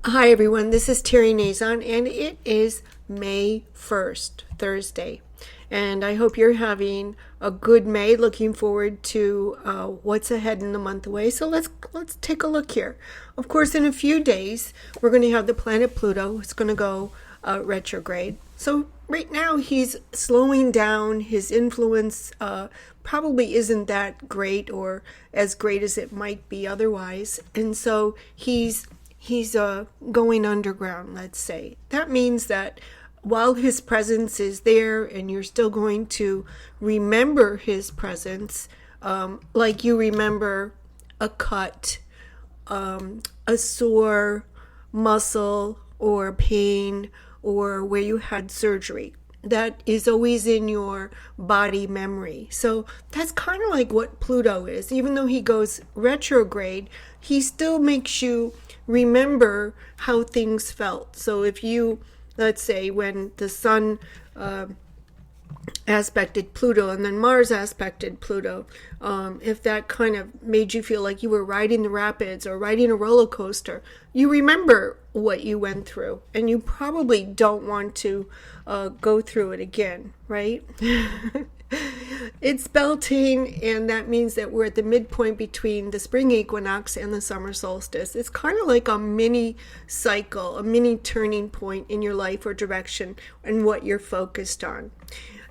Hi everyone, this is Terry Nazon, and it is May 1st, Thursday. And I hope you're having a good May, looking forward to what's ahead in the month away. So let's take a look here. Of course, in a few days, we're going to have the planet Pluto. It's going to go retrograde. So right now, he's slowing down. His influence probably isn't that great or as great as it might be otherwise. And so he's going underground, let's say. That means that while his presence is there and you're still going to remember his presence, like you remember a cut, a sore muscle or pain, or where you had surgery. That is always in your body memory. So that's kind of like what Pluto is. Even though he goes retrograde, he still makes you remember how things felt. So if you, let's say, when the sun aspected Pluto and then Mars aspected Pluto, if that kind of made you feel like you were riding the rapids or riding a roller coaster, you remember what you went through, and you probably don't want to go through it again, right? It's Beltane, and that means that we're at the midpoint between the spring equinox and the summer solstice. It's kind of like a mini cycle, a mini turning point in your life or direction and what you're focused on.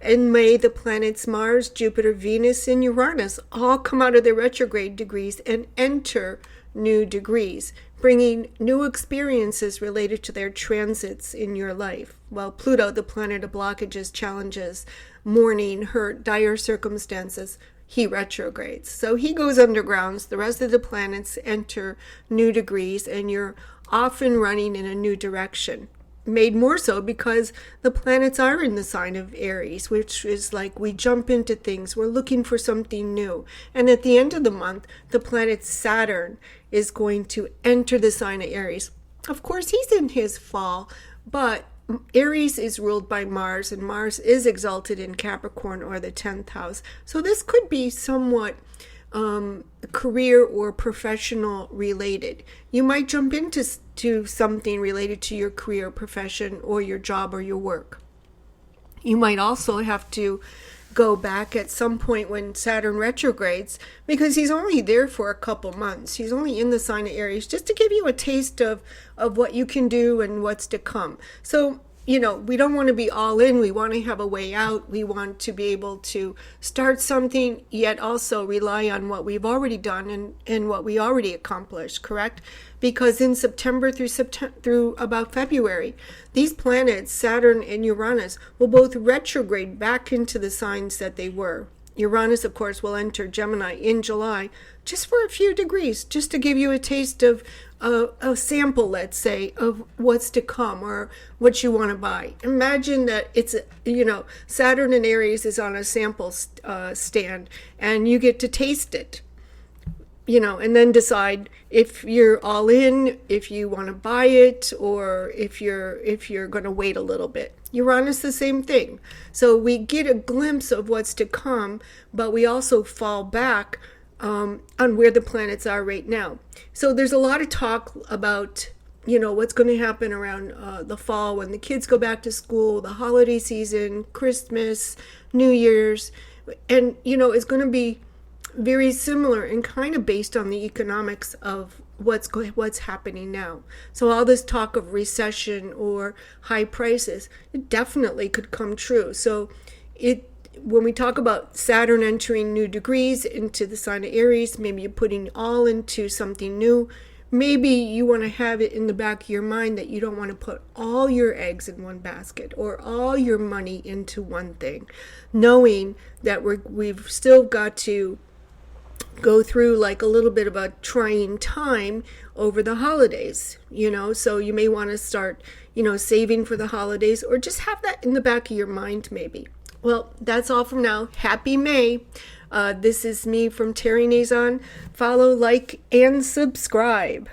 In May, the planets Mars, Jupiter, Venus, and Uranus all come out of their retrograde degrees and enter new degrees, bringing new experiences related to their transits in your life. While Pluto, the planet of blockages, challenges, mourning, hurt, dire circumstances, he retrogrades. So he goes underground. The rest of the planets enter new degrees, and you're often running in a new direction. Made more so because the planets are in the sign of Aries, which is like we jump into things. We're looking for something new. And at the end of the month, the planet Saturn is going to enter the sign of Aries. Of course, he's in his fall, but Aries is ruled by Mars, and Mars is exalted in Capricorn or the 10th house. So this could be somewhat career or professional related. You might jump into something related to your career, profession, or your job or your work. You might also have to go back at some point when Saturn retrogrades, because he's only there for a couple months. He's only in the sign of Aries just to give you a taste of what you can do and what's to come. So we don't want to be all in. We want to have a way out. We want to be able to start something, yet also rely on what we've already done and what we already accomplished, correct? Because in September through about February, these planets, Saturn and Uranus, will both retrograde back into the signs that they were. Uranus, of course, will enter Gemini in July, just for a few degrees, just to give you a taste of a sample, let's say, of what's to come or what you want to buy. Imagine that it's, Saturn in Aries is on a sample stand, and you get to taste it, and then decide if you're all in, if you want to buy it, or if you're going to wait a little bit. Uranus, the same thing. So we get a glimpse of what's to come, but we also fall back on where the planets are right now. So there's a lot of talk about, what's going to happen around the fall when the kids go back to school, the holiday season, Christmas, New Year's, and, it's going to be very similar and kind of based on the economics of what's happening now. So all this talk of recession or high prices, it definitely could come true. So when we talk about Saturn entering new degrees into the sign of Aries, maybe you're putting all into something new. Maybe you want to have it in the back of your mind that you don't want to put all your eggs in one basket or all your money into one thing, knowing that we've still got to go through like a little bit of a trying time over the holidays, so you may want to start, saving for the holidays, or just have that in the back of your mind maybe. Well, that's all from now. Happy May. This is me from Terry Nazon. Follow, like, and subscribe.